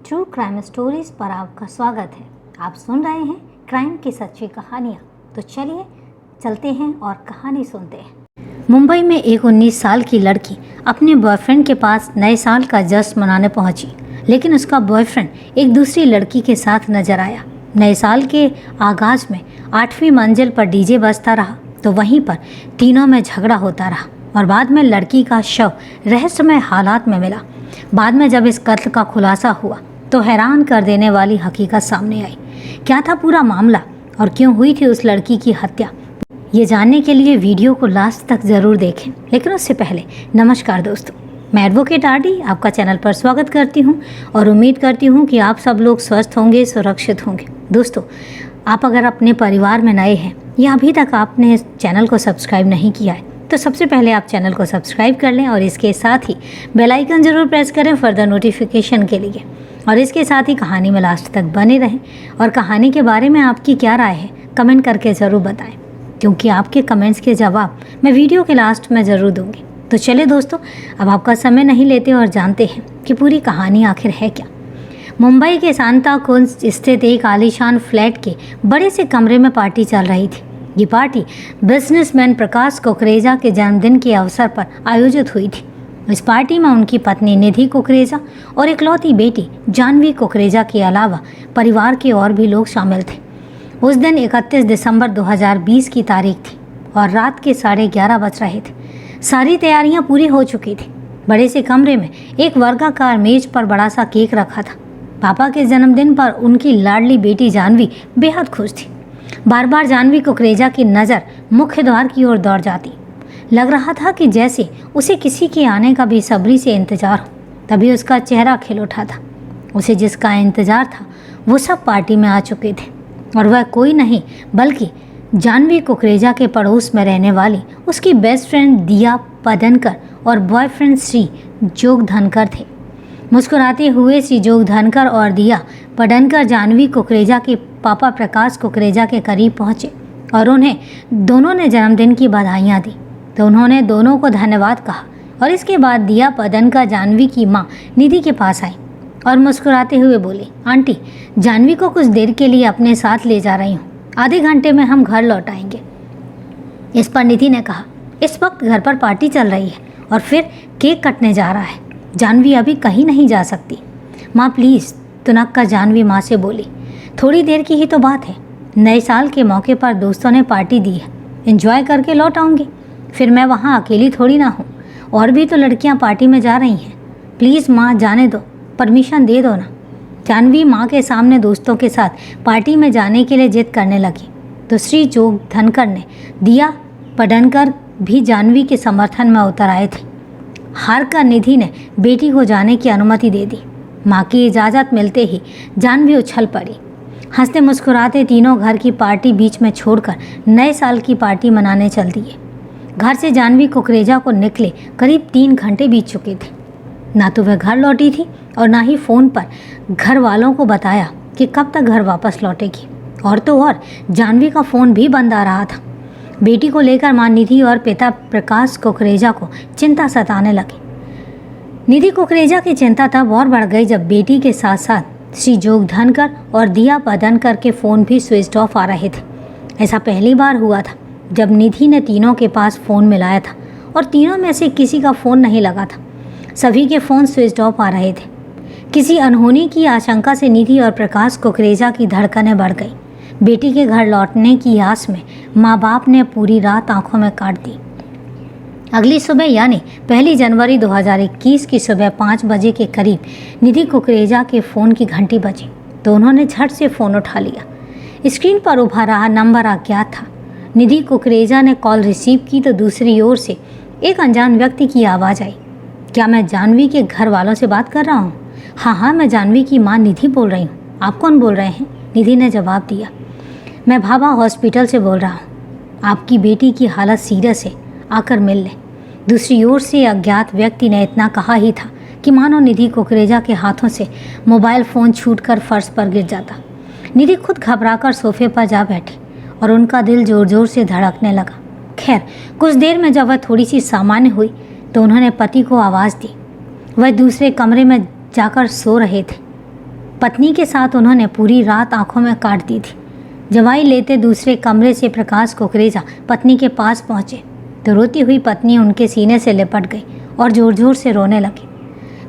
True crime stories पर आपका स्वागत है। आप सुन रहे हैं क्राइम की सच्ची कहानियाँ। तो चलिए चलते हैं और कहानी सुनते हैं। मुंबई में एक 19 साल की लड़की अपने बॉयफ्रेंड के पास नए साल का जश्न मनाने पहुंची, लेकिन उसका बॉयफ्रेंड एक दूसरी लड़की के साथ नजर आया। नए साल के आगाज में 8वीं मंजिल पर डीजे बजता रहा तो वहीं पर तीनों में झगड़ा होता रहा और बाद में लड़की का शव रहस्यमय हालात में मिला। बाद में जब इस कत्ल का खुलासा हुआ तो हैरान कर देने वाली हकीकत सामने आई। क्या था पूरा मामला और क्यों हुई थी उस लड़की की हत्या, ये जानने के लिए वीडियो को लास्ट तक ज़रूर देखें। लेकिन उससे पहले नमस्कार दोस्तों, मैं एडवोकेट आरडी आपका चैनल पर स्वागत करती हूं और उम्मीद करती हूं कि आप सब लोग स्वस्थ होंगे, सुरक्षित होंगे। दोस्तों, आप अगर अपने परिवार में नए हैं या अभी तक आपने इस चैनल को सब्सक्राइब नहीं किया है तो सबसे पहले आप चैनल को सब्सक्राइब कर लें और इसके साथ ही बेल आइकन ज़रूर प्रेस करें फर्दर नोटिफिकेशन के लिए। और इसके साथ ही कहानी में लास्ट तक बने रहें और कहानी के बारे में आपकी क्या राय है कमेंट करके ज़रूर बताएं, क्योंकि आपके कमेंट्स के जवाब मैं वीडियो के लास्ट में ज़रूर दूंगी। तो चलिए दोस्तों, अब आपका समय नहीं लेते और जानते हैं कि पूरी कहानी आखिर है क्या। मुंबई के सांताक्रूज स्थित एक आलीशान फ्लैट के बड़े से कमरे में पार्टी चल रही थी। ये पार्टी बिजनेसमैन प्रकाश कुकरेजा के जन्मदिन के अवसर पर आयोजित हुई थी। इस पार्टी में उनकी पत्नी निधि कुकरेजा और इकलौती बेटी जानवी कुकरेजा के अलावा परिवार के और भी लोग शामिल थे। उस दिन 31 दिसंबर 2020 की तारीख थी और रात के 11:30 बज रहे थे। सारी तैयारियां पूरी हो चुकी थी। बड़े से कमरे में एक वर्गाकार मेज पर बड़ा सा केक रखा था। पापा के जन्मदिन पर उनकी लाडली बेटी जानवी बेहद खुश थी। बार बार जानवी कुकरेजा की नज़र मुख्य द्वार की ओर दौड़ जाती। लग रहा था कि जैसे उसे किसी के आने का बेसब्री से इंतजार हो। तभी उसका चेहरा खिल उठा था। उसे जिसका इंतजार था वो सब पार्टी में आ चुके थे और वह कोई नहीं बल्कि जानवी कुकरेजा के पड़ोस में रहने वाली उसकी बेस्ट फ्रेंड दिया पडनकर और बॉयफ्रेंड श्री जोगधनकर थे। मुस्कुराते हुए श्री जोगधनकर और दिया पडनकर जानवी कुकरेजा के पापा प्रकाश कुकरेजा के करीब पहुंचे और उन्हें दोनों ने जन्मदिन की बधाइयाँ दी। तो उन्होंने दोनों को धन्यवाद कहा और इसके बाद दिया पडनकर जानवी की माँ निधि के पास आई और मुस्कुराते हुए बोली, आंटी, जानवी को कुछ देर के लिए अपने साथ ले जा रही हूँ, आधे घंटे में हम घर लौट आएंगे। इस पर निधि ने कहा, इस वक्त घर पर पार्टी चल रही है और फिर केक कटने जा रहा है, जानवी अभी कहीं नहीं जा सकती। माँ प्लीज़, तुनक कर जानवी माँ से बोली, थोड़ी देर की ही तो बात है। नए साल के मौके पर दोस्तों ने पार्टी दी है, एंजॉय करके लौट आऊँगी। फिर मैं वहाँ अकेली थोड़ी ना हूँ, और भी तो लड़कियाँ पार्टी में जा रही हैं। प्लीज़ माँ, जाने दो, परमिशन दे दो ना। जानवी माँ के सामने दोस्तों के साथ पार्टी में जाने के लिए जिद करने लगी तो श्री जोगधनकर ने दिया पडनकर भी जानवी के समर्थन में उतर आए थे। हार कर निधि ने बेटी को जाने की अनुमति दे दी। माँ की इजाज़त मिलते ही जानवी उछल पड़ी। हंसते मुस्कुराते तीनों घर की पार्टी बीच में छोड़कर नए साल की पार्टी मनाने चल दिए। घर से जानवी कुकरेजा को निकले करीब 3 घंटे बीत चुके थे। ना तो वह घर लौटी थी और ना ही फ़ोन पर घर वालों को बताया कि कब तक घर वापस लौटेगी। और तो और जानवी का फ़ोन भी बंद आ रहा था। बेटी को लेकर माँ निधि और पिता प्रकाश कुकरेजा को चिंता सताने लगी। निधि कुकरेजा की चिंता तब और बढ़ गई जब बेटी के साथ साथ श्री जोगधनकर और दिया पडनकर के फ़ोन भी स्विच ऑफ आ रहे थे। ऐसा पहली बार हुआ था जब निधि ने तीनों के पास फ़ोन मिलाया था और तीनों में से किसी का फ़ोन नहीं लगा था। सभी के फ़ोन स्विच ऑफ आ रहे थे। किसी अनहोनी की आशंका से निधि और प्रकाश कुकरेजा की धड़कनें बढ़ गई। बेटी के घर लौटने की आस में माँ बाप ने पूरी रात आंखों में काट दी। अगली सुबह यानी 1 जनवरी 2021 की सुबह 5 बजे के करीब निधि कुकरेजा के फ़ोन की घंटी बजी तो उन्होंने झट से फ़ोन उठा लिया। स्क्रीन पर उभा रहा नंबर अज्ञात था। निधि कुकरेजा ने कॉल रिसीव की तो दूसरी ओर से एक अनजान व्यक्ति की आवाज़ आई, क्या मैं जानवी के घर वालों से बात कर रहा हूँ? हाँ, मैं जानवी की माँ निधि बोल रही हूँ। आप कौन बोल रहे हैं? निधि ने जवाब दिया, मैं भाभा हॉस्पिटल से बोल रहा हूँ। आपकी बेटी की हालत सीरियस है, आकर मिल लें। दूसरी ओर से अज्ञात व्यक्ति ने इतना कहा ही था कि मानो निधि कुकरेजा के हाथों से मोबाइल फ़ोन छूटकर फर्श पर गिर जाता। निधि खुद घबराकर सोफे पर जा बैठी और उनका दिल ज़ोर ज़ोर से धड़कने लगा। खैर, कुछ देर में जब वह थोड़ी सी सामान्य हुई तो उन्होंने पति को आवाज़ दी। वह दूसरे कमरे में जाकर सो रहे थे। पत्नी के साथ उन्होंने पूरी रात आंखों में काट दी थी। दवाई लेते दूसरे कमरे से प्रकाश कुकरेजा पत्नी के पास पहुंचे तो रोती हुई पत्नी उनके सीने से लिपट गई और जोर जोर से रोने लगी।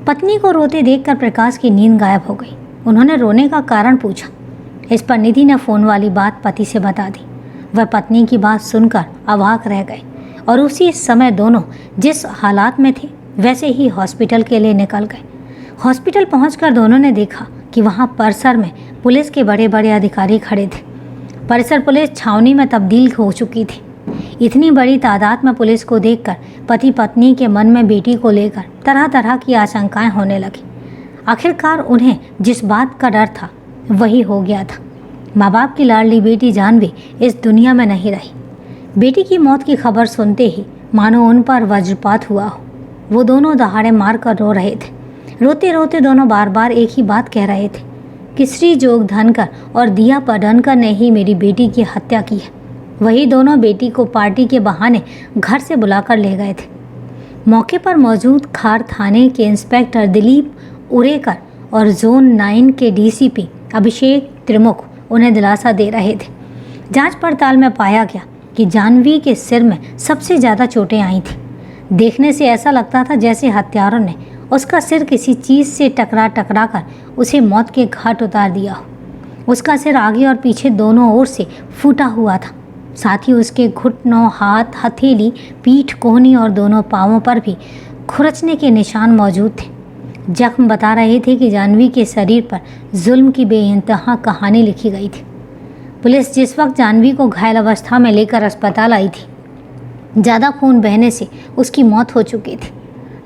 पत्नी को रोते देखकर प्रकाश की नींद गायब हो गई। उन्होंने रोने का कारण पूछा। इस पर निधि ने फ़ोन वाली बात पति से बता दी। वह पत्नी की बात सुनकर अवाक रह गए और उसी समय दोनों जिस हालात में थे वैसे ही हॉस्पिटल के लिए निकल गए। हॉस्पिटल पहुंचकर दोनों ने देखा कि वहां परिसर में पुलिस के बड़े बड़े अधिकारी खड़े थे। परिसर पुलिस छावनी में तब्दील हो चुकी थी। इतनी बड़ी तादाद में पुलिस को देखकर पति पत्नी के मन में बेटी को लेकर तरह तरह की आशंकाएं होने लगी। आखिरकार उन्हें जिस बात का डर था वही हो गया था। माँ बाप की लाडली बेटी जानवी इस दुनिया में नहीं रही। बेटी की मौत की खबर सुनते ही मानो उन पर वज्रपात हुआ हो। वो दोनों दहाड़े मार कर रो रहे थे। रोते रोते दोनों बार बार एक ही बात कह रहे थे कि श्री जोग धनकर और दिया पडनकर ने ही मेरी बेटी की हत्या की है। वही दोनों बेटी को पार्टी के बहाने घर से बुलाकर ले गए थे। मौके पर मौजूद खार थाने के इंस्पेक्टर दिलीप उरेकर और जोन 9 के डीसीपी अभिषेक त्रिमुख उन्हें दिलासा दे रहे थे। जांच पड़ताल में पाया गया कि जानवी के सिर में सबसे ज़्यादा चोटें आई थी। देखने से ऐसा लगता था जैसे हत्यारों ने उसका सिर किसी चीज़ से टकरा कर उसे मौत के घाट उतार दिया हो। उसका सिर आगे और पीछे दोनों ओर से फूटा हुआ था। साथ ही उसके घुटनों, हाथ, हथेली, पीठ, कोहनी और दोनों पांवों पर भी खुरचने के निशान मौजूद थे। जख्म बता रहे थे कि जानवी के शरीर पर जुल्म की बेइंतहा कहानी लिखी गई थी। पुलिस जिस वक्त जानवी को घायल अवस्था में लेकर अस्पताल आई थी, ज़्यादा खून बहने से उसकी मौत हो चुकी थी।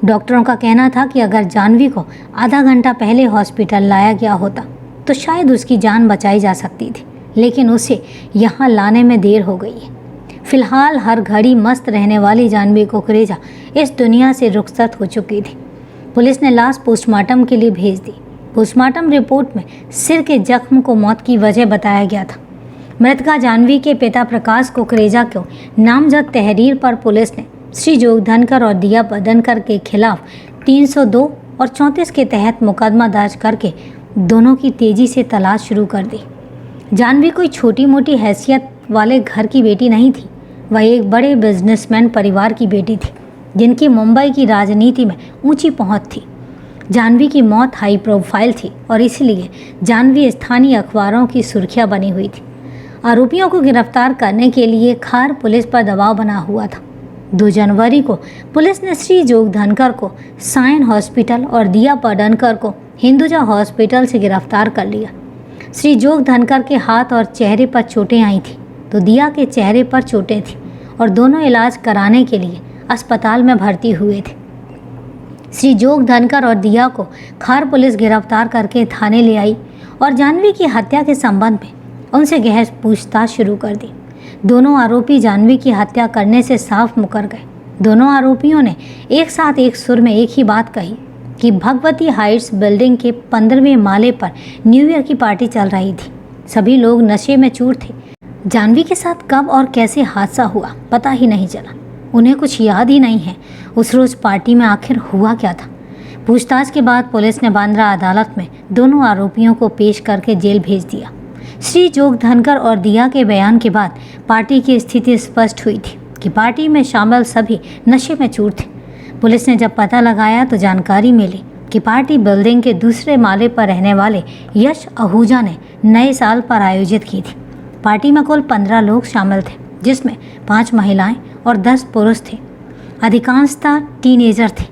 डॉक्टरों का कहना था कि अगर जानवी को आधा घंटा पहले हॉस्पिटल लाया गया होता तो शायद उसकी जान बचाई जा सकती थी, लेकिन उसे यहाँ लाने में देर हो गई है। फिलहाल हर घड़ी मस्त रहने वाली जानवी कुकरेजा इस दुनिया से रुखसत हो चुकी थी। पुलिस ने लाश पोस्टमार्टम के लिए भेज दी। पोस्टमार्टम रिपोर्ट में सिर के जख्म को मौत की वजह बताया गया था। मृतका जानवी के पिता प्रकाश कुकरेजा को नामजद तहरीर पर पुलिस ने श्री जोग धनकर और दिया पडनकर के खिलाफ 302 और 34 के तहत मुकदमा दर्ज करके दोनों की तेजी से तलाश शुरू कर दी। जानवी कोई छोटी मोटी हैसियत वाले घर की बेटी नहीं थी। वह एक बड़े बिजनेसमैन परिवार की बेटी थी जिनकी मुंबई की राजनीति में ऊंची पहुंच थी। जानवी की मौत हाई प्रोफाइल थी और इसलिए जानवी स्थानीय अखबारों की सुर्खियां बनी हुई थी। आरोपियों को गिरफ्तार करने के लिए खार पुलिस पर दबाव बना हुआ था। 2 जनवरी को पुलिस ने श्री जोग धनकर को साइन हॉस्पिटल और दिया पडनकर को हिंदुजा हॉस्पिटल से गिरफ्तार कर लिया। श्री जोग धनकर के हाथ और चेहरे पर चोटें आई थी तो दिया के चेहरे पर चोटें थी और दोनों इलाज कराने के लिए अस्पताल में भर्ती हुए थे। श्री जोग धनकर और दिया को खार पुलिस गिरफ्तार करके थाने ले आई और जानवी की हत्या के संबंध में उनसे गहन पूछताछ शुरू कर दी। दोनों आरोपी जानवी की हत्या करने से साफ मुकर गए। दोनों आरोपियों ने एक साथ एक सुर में एक ही बात कही कि भगवती हाइट्स बिल्डिंग के 15वें माले पर न्यू ईयर की पार्टी चल रही थी। सभी लोग नशे में चूर थे। जानवी के साथ कब और कैसे हादसा हुआ पता ही नहीं चला। उन्हें कुछ याद ही नहीं है उस रोज़ पार्टी में आखिर हुआ क्या था। पूछताछ के बाद पुलिस ने बांद्रा अदालत में दोनों आरोपियों को पेश करके जेल भेज दिया। श्री जोग धनकर और दिया के बयान के बाद पार्टी की स्थिति स्पष्ट हुई थी कि पार्टी में शामिल सभी नशे में चूर थे। पुलिस ने जब पता लगाया तो जानकारी मिली कि पार्टी बिल्डिंग के दूसरे माले पर रहने वाले यश आहूजा ने नए साल पर आयोजित की थी। पार्टी में कुल 15 लोग शामिल थे जिसमें 5 महिलाएं और 10 पुरुष थे। अधिकांशतः टीनेजर थे।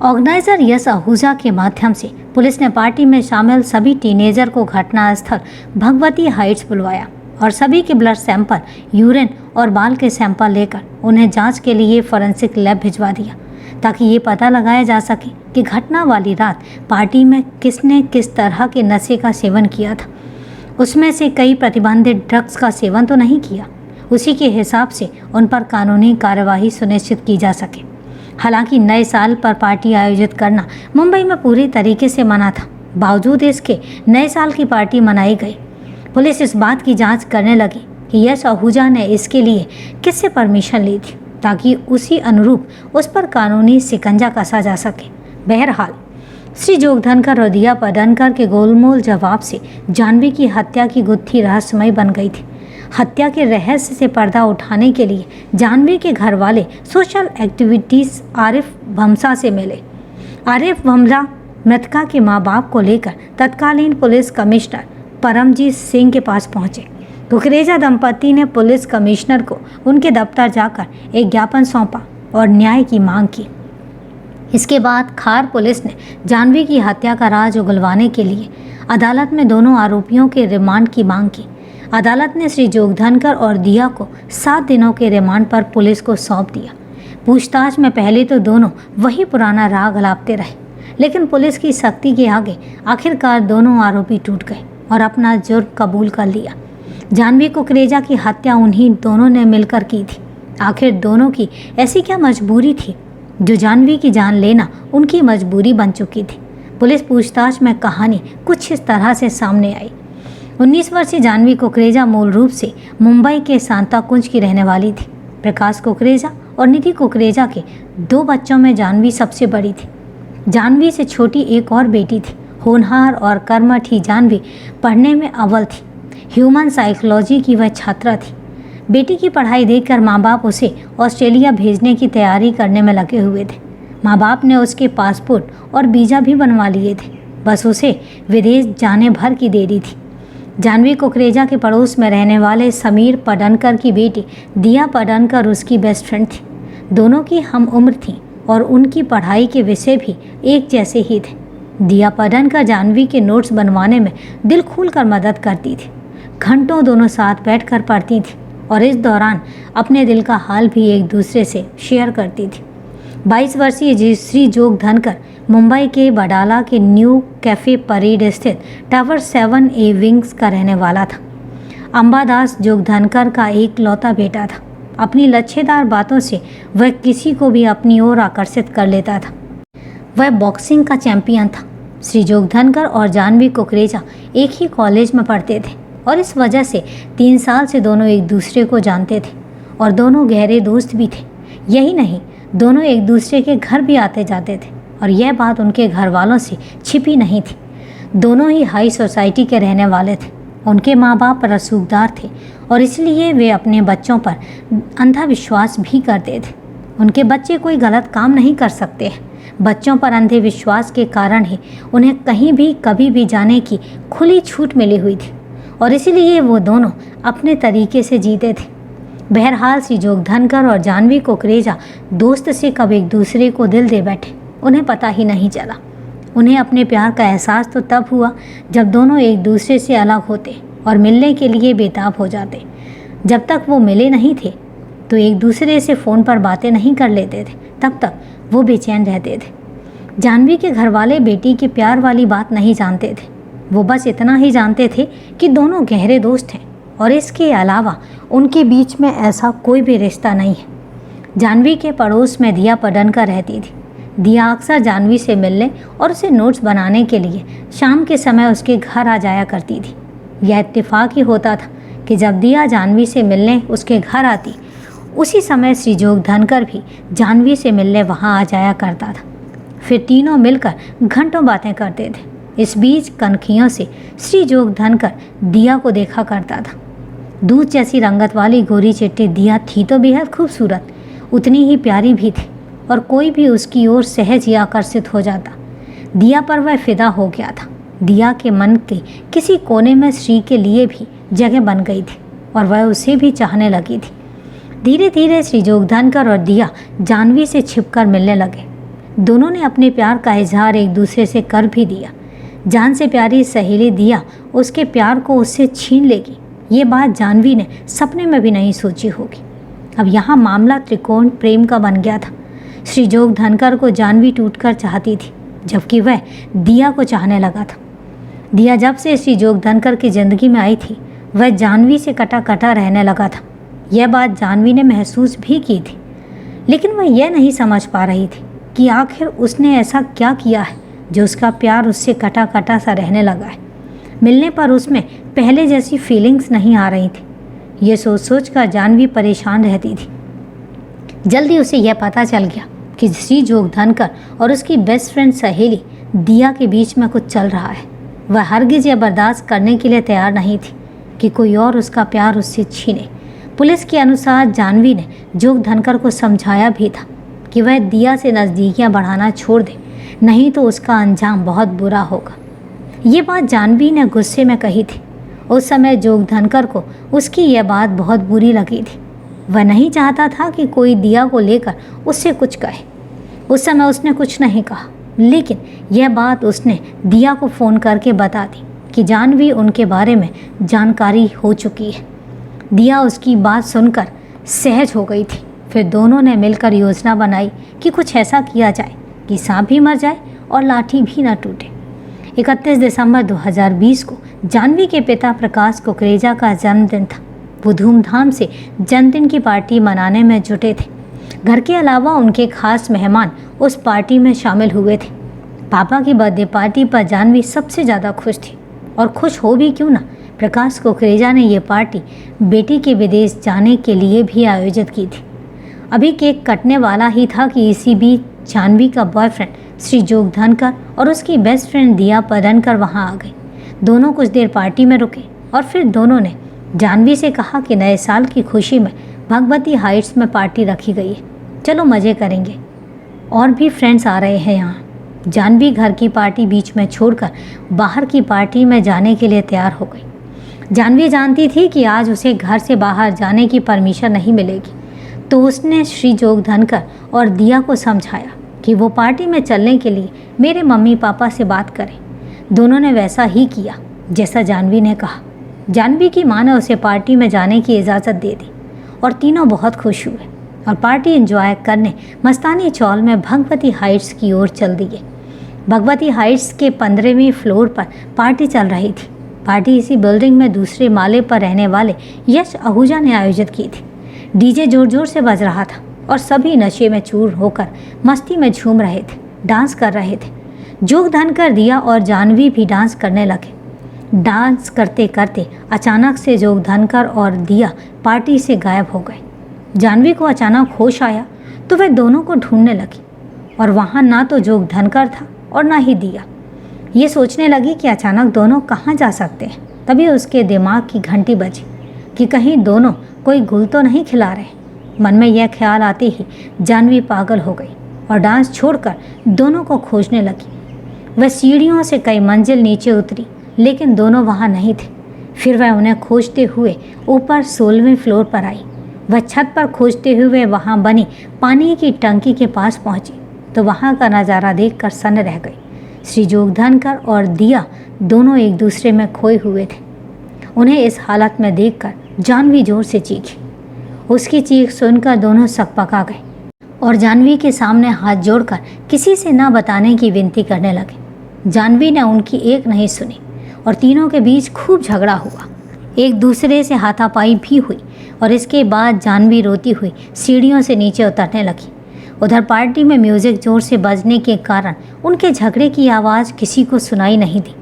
ऑर्गेनाइजर यश आहूजा के माध्यम से पुलिस ने पार्टी में शामिल सभी टीनेजर को घटनास्थल भगवती हाइट्स बुलवाया और सभी के ब्लड सैंपल, यूरिन और बाल के सैंपल लेकर उन्हें जांच के लिए फॉरेंसिक लैब भिजवा दिया ताकि ये पता लगाया जा सके कि घटना वाली रात पार्टी में किसने किस तरह के नशे का सेवन किया था। उसमें से कई प्रतिबंधित ड्रग्स का सेवन तो नहीं किया। उसी के हिसाब से उन पर कानूनी कार्यवाही सुनिश्चित की जा सके। हालांकि नए साल पर पार्टी आयोजित करना मुंबई में पूरी तरीके से मना था। बावजूद इसके नए साल की पार्टी मनाई गई। पुलिस इस बात की जांच करने लगी कि यश आहूजा ने इसके लिए किससे परमिशन ली थी ताकि उसी अनुरूप उस पर कानूनी शिकंजा कसा जा सके। बहरहाल श्री जोगधनकर और दिया पडनकर के गोलमोल जवाब से जाह्नवी की हत्या की गुत्थी रहस्यमय बन गई थी। हत्या के रहस्य से पर्दा उठाने के लिए जाह्नवी के घर वाले सोशल एक्टिविटीज आरिफ भमसा से मिले। आरिफ भमसा मृतका के माँ बाप को लेकर तत्कालीन पुलिस कमिश्नर परमजीत सिंह के पास पहुंचे। कुकरेजा दंपति ने पुलिस कमिश्नर को उनके दफ्तर जाकर एक ज्ञापन सौंपा और न्याय की मांग की। इसके बाद खार पुलिस ने जाह्नवी की हत्या का राज उगलवाने के लिए अदालत में दोनों आरोपियों के रिमांड की मांग की। अदालत ने श्री जोगधनकर और दिया को 7 दिनों के रिमांड पर पुलिस को सौंप दिया। पूछताछ में पहले तो दोनों वही पुराना राग अलापते रहे, लेकिन पुलिस की सख्ती के आगे आखिरकार दोनों आरोपी टूट गए और अपना जुर्म कबूल कर लिया। जाह्नवी कुकरेजा की हत्या उन्हीं दोनों ने मिलकर की थी। आखिर दोनों की ऐसी क्या मजबूरी थी जो जाह्नवी की जान लेना उनकी मजबूरी बन चुकी थी। पुलिस पूछताछ में कहानी कुछ इस तरह से सामने आई। 19 वर्षीय जाह्नवी कुकरेजा मूल रूप से मुंबई के सांताकुंज की रहने वाली थी। प्रकाश कुकरेजा और निधि कुकरेजा के 2 बच्चों में जाह्नवी सबसे बड़ी थी। जाह्नवी से छोटी एक और बेटी थी। होनहार और कर्मठ ही जाह्नवी पढ़ने में अव्वल थी। ह्यूमन साइकोलॉजी की वह छात्रा थी। बेटी की पढ़ाई देखकर माँ बाप उसे ऑस्ट्रेलिया भेजने की तैयारी करने में लगे हुए थे। माँ बाप ने उसके पासपोर्ट और वीज़ा भी बनवा लिए थे, बस उसे विदेश जाने भर की देरी थी। जाह्नवी कुकरेजा के पड़ोस में रहने वाले समीर पडनकर की बेटी दिया पडनकर उसकी बेस्ट फ्रेंड थी। दोनों की हम उम्र थी और उनकी पढ़ाई के विषय भी एक जैसे ही थे। दिया पडनकर जाह्नवी के नोट्स बनवाने में दिल खोलकर मदद करती थी। घंटों दोनों साथ बैठकर पढ़ती थी और इस दौरान अपने दिल का हाल भी एक दूसरे से शेयर करती थी। 22 वर्षीय श्री जोगधनकर मुंबई के बडाला के न्यू कैफे परेड स्थित टावर 7A विंग्स का रहने वाला था। अंबादास जोगधनकर का एक लौता बेटा था। अपनी लच्छेदार बातों से वह किसी को भी अपनी ओर आकर्षित कर लेता था। वह बॉक्सिंग का चैंपियन था। श्री जोगधनकर और जाह्नवी कुकरेजा एक ही कॉलेज में पढ़ते थे और इस वजह से 3 साल से दोनों एक दूसरे को जानते थे और दोनों गहरे दोस्त भी थे। यही नहीं, दोनों एक दूसरे के घर भी आते जाते थे और यह बात उनके घर वालों से छिपी नहीं थी। दोनों ही हाई सोसाइटी के रहने वाले थे। उनके माँ बाप रसूखदार थे और इसलिए वे अपने बच्चों पर अंधा विश्वास भी करते थे। उनके बच्चे कोई गलत काम नहीं कर सकते हैं। बच्चों पर अंधे विश्वास के कारण ही उन्हें कहीं भी कभी भी जाने की खुली छूट मिली हुई थी और इसीलिए वो दोनों अपने तरीके से जीते थे। बहरहाल श्री जोगधनकर और जाह्नवी कुकरेजा दोस्त से कब एक दूसरे को दिल दे बैठे, उन्हें पता ही नहीं चला। उन्हें अपने प्यार का एहसास तो तब हुआ जब दोनों एक दूसरे से अलग होते और मिलने के लिए बेताब हो जाते। जब तक वो मिले नहीं थे तो एक दूसरे से फ़ोन पर बातें नहीं कर लेते थे, तब तक वो बेचैन रहते थे। जाह्नवी के घर वाले बेटी के प्यार वाली बात नहीं जानते थे। वो बस इतना ही जानते थे कि दोनों गहरे दोस्त हैं और इसके अलावा उनके बीच में ऐसा कोई भी रिश्ता नहीं है। जाह्नवी के पड़ोस में दिया पडनकर रहती थी। दिया अक्सर जाह्नवी से मिलने और उसे नोट्स बनाने के लिए शाम के समय उसके घर आ जाया करती थी। यह इत्तेफाक ही होता था कि जब दिया जाह्नवी से मिलने उसके घर आती, उसी समय श्री जोगधनकर भी जाह्नवी से मिलने वहाँ आ जाया करता था। फिर तीनों मिलकर घंटों बातें करते थे। इस बीच कनखियों से श्री जोगधनकर दिया को देखा करता था। दूध जैसी रंगत वाली गोरी चिट्टी दिया थी तो बेहद खूबसूरत, उतनी ही प्यारी भी थी और कोई भी उसकी ओर सहज ही आकर्षित हो जाता। दिया पर वह फिदा हो गया था। दिया के मन के किसी कोने में श्री के लिए भी जगह बन गई थी और वह उसे भी चाहने लगी थी। धीरे धीरे श्री जोगधनकर और दिया जाह्नवी से छिपकर मिलने लगे। दोनों ने अपने प्यार का इजहार एक दूसरे से कर भी दिया। जान से प्यारी सहेली दिया उसके प्यार को उससे छीन लेगी, ये बात जाह्नवी ने सपने में भी नहीं सोची होगी। अब यहाँ मामला त्रिकोण प्रेम का बन गया था। श्री जोगधनकर को जाह्नवी टूटकर चाहती थी, जबकि वह दिया को चाहने लगा था। दिया जब से श्री जोगधनकर की ज़िंदगी में आई थी, वह जाह्नवी से कटा कटा रहने लगा था। यह बात जाह्नवी ने महसूस भी की थी, लेकिन वह यह नहीं समझ पा रही थी कि आखिर उसने ऐसा क्या किया है जो उसका प्यार उससे कटा कटा सा रहने लगा है। मिलने पर उसमें पहले जैसी फीलिंग्स नहीं आ रही थी। ये सोच सोच कर जाह्नवी परेशान रहती थी। जल्दी उसे यह पता चल गया कि श्री जोगधनकर और उसकी बेस्ट फ्रेंड सहेली दिया के बीच में कुछ चल रहा है। वह हरगिज यह बर्दाश्त करने के लिए तैयार नहीं थी कि कोई और उसका प्यार उससे छीने। पुलिस के अनुसार जानवी ने जोग धनकर को समझाया भी था कि वह दिया से नज़दीकियां बढ़ाना छोड़ दे, नहीं तो उसका अंजाम बहुत बुरा होगा। ये बात जानवी ने गुस्से में कही थी। उस समय जोग धनकर को उसकी यह बात बहुत बुरी लगी थी। वह नहीं चाहता था कि कोई दिया को लेकर उससे कुछ कहे। उस समय उसने कुछ नहीं कहा, लेकिन यह बात उसने दिया को फ़ोन करके बता दी कि जानवी उनके बारे में जानकारी हो चुकी है। दिया उसकी बात सुनकर सहज हो गई थी। फिर दोनों ने मिलकर योजना बनाई कि कुछ ऐसा किया जाए कि सांप भी मर जाए और लाठी भी न टूटे। 31 दिसंबर 2020 को जानवी के पिता प्रकाश कुकरेजा का जन्मदिन था। वो धूमधाम से जन्मदिन की पार्टी मनाने में जुटे थे। घर के अलावा उनके खास मेहमान उस पार्टी में शामिल हुए थे। पापा की बर्थडे पार्टी पर जानवी सबसे ज़्यादा खुश थी, और खुश हो भी क्यों ना, प्रकाश कुकरेजा ने यह पार्टी बेटी के विदेश जाने के लिए भी आयोजित की थी। अभी केक कटने वाला ही था कि इसी बीच जानवी का बॉयफ्रेंड श्री जोग धनकर और उसकी बेस्ट फ्रेंड दिया पदनकर वहां आ गई। दोनों कुछ देर पार्टी में रुके और फिर दोनों ने जानवी से कहा कि नए साल की खुशी में भगवती हाइट्स में पार्टी रखी गई है, चलो मज़े करेंगे, और भी फ्रेंड्स आ रहे हैं यहाँ। जानवी घर की पार्टी बीच में छोड़कर बाहर की पार्टी में जाने के लिए तैयार हो गई। जानवी जानती थी कि आज उसे घर से बाहर जाने की परमिशन नहीं मिलेगी, तो उसने श्री जोग धनकर और दिया को समझाया कि वो पार्टी में चलने के लिए मेरे मम्मी पापा से बात करें। दोनों ने वैसा ही किया जैसा जानवी ने कहा। जानवी की माँ ने उसे पार्टी में जाने की इजाज़त दे दी और तीनों बहुत खुश हुए और पार्टी एंजॉय करने मस्तानी चौल में भगवती हाइट्स की ओर चल दिए। भगवती हाइट्स के 15वें फ्लोर पर पार्टी चल रही थी। पार्टी इसी बिल्डिंग में दूसरे माले पर रहने वाले यश आहूजा ने आयोजित की थी। डीजे जोर जोर से बज रहा था और सभी नशे में चूर होकर मस्ती में झूम रहे थे, डांस कर रहे थे। जोग धनकर, दिया और जानवी भी डांस करने लगे। डांस करते करते अचानक से जोग धनकर और दिया पार्टी से गायब हो गए। जानवी को अचानक होश आया तो वह दोनों को ढूंढने लगी, और वहाँ ना तो जोग धनकर था और ना ही दिया। ये सोचने लगी कि अचानक दोनों कहाँ जा सकते हैं। तभी उसके दिमाग की घंटी बजी कि कहीं दोनों कोई गुल तो नहीं खिला रहे। मन में यह ख्याल आते ही जानवी पागल हो गई और डांस छोड़कर दोनों को खोजने लगी। वह सीढ़ियों से कई मंजिल नीचे उतरी, लेकिन दोनों वहाँ नहीं थे। फिर वह उन्हें खोजते हुए ऊपर 16वें फ्लोर पर आई। वह छत पर खोजते हुए वहाँ बनी पानी की टंकी के पास पहुँची तो वहाँ का नज़ारा देखकर सन्न रह गई। श्री जोग धनकर और दिया दोनों एक दूसरे में खोए हुए थे। उन्हें इस हालत में देखकर जानवी जोर से चीखी। उसकी चीख सुनकर दोनों सकपका गए और जानवी के सामने हाथ जोड़कर किसी से न बताने की विनती करने लगे। जानवी ने उनकी एक नहीं सुनी और तीनों के बीच खूब झगड़ा हुआ। एक दूसरे से हाथापाई भी हुई और इसके बाद जानवी रोती हुई सीढ़ियों से नीचे उतरने लगी। उधर पार्टी में म्यूज़िक जोर से बजने के कारण उनके झगड़े की आवाज़ किसी को सुनाई नहीं दी।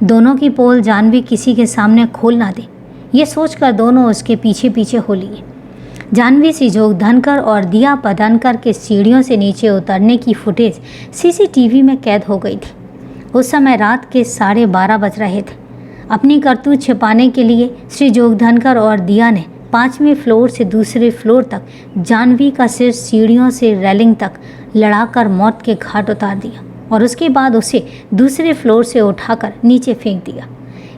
दोनों की पोल जानवी किसी के सामने खोल ना दे, ये सोचकर दोनों उसके पीछे पीछे हो लिए। जानवी श्री जोग धनकर और दिया पदनकर के सीढ़ियों से नीचे उतरने की फुटेज सीसीटीवी में कैद हो गई थी। उस समय रात के 12:30 बज रहे थे। अपनी करतूत छिपाने के लिए श्री जोग धनकर और दिया ने 5वें फ्लोर से दूसरे फ्लोर तक जानवी का सिर सीढ़ियों से रेलिंग तक लड़ाकर मौत के घाट उतार दिया और उसके बाद उसे दूसरे फ्लोर से उठाकर नीचे फेंक दिया।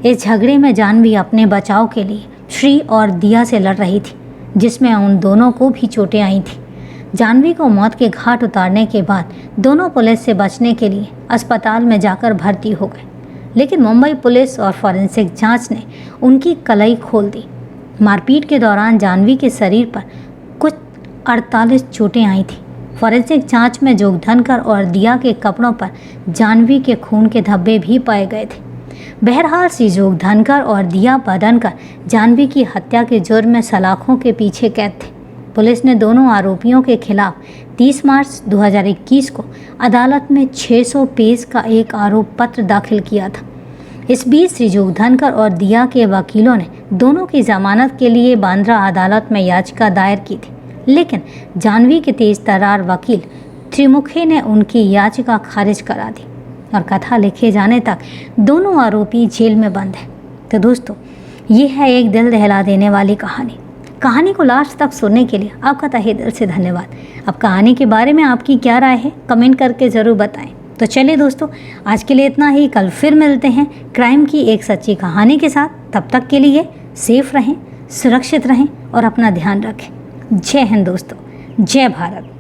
इस झगड़े में जानवी अपने बचाव के लिए श्री और दिया से लड़ रही थी, जिसमें उन दोनों को भी चोटें आई थी। जानवी को मौत के घाट उतारने के बाद दोनों पुलिस से बचने के लिए अस्पताल में जाकर भर्ती हो गए, लेकिन मुंबई पुलिस और फॉरेंसिक जांच ने उनकी कलाई खोल दी। मारपीट के दौरान जानवी के शरीर पर कुछ 48 चोटें आई थी। फॉरेंसिक जांच में जोग धनकर और दिया के कपड़ों पर जानवी के खून के धब्बे भी पाए गए थे। बहरहाल श्री जोग धनकर और दिया पदनकर जानवी की हत्या के जुर्म में सलाखों के पीछे कैद थे। पुलिस ने दोनों आरोपियों के खिलाफ 30 मार्च 2021 को अदालत में 600 पेज का एक आरोप पत्र दाखिल किया था। इस बीच श्री जोग धनकर और दिया के वकीलों ने दोनों की जमानत के लिए बांद्रा अदालत में याचिका दायर की थी, लेकिन जानवी के तेज तर्रार वकील त्रिमुखे ने उनकी याचिका खारिज करा दी। और कथा लिखे जाने तक दोनों आरोपी जेल में बंद हैं। तो दोस्तों, ये है एक दिल दहला देने वाली कहानी को लास्ट तक सुनने के लिए आपका तहे दिल से धन्यवाद। अब कहानी के बारे में आपकी क्या राय है, कमेंट करके ज़रूर बताएं। तो चलिए दोस्तों, आज के लिए इतना ही। कल फिर मिलते हैं क्राइम की एक सच्ची कहानी के साथ। तब तक के लिए सेफ रहें, सुरक्षित रहें और अपना ध्यान रखें। जय हिंद दोस्तों, जय भारत।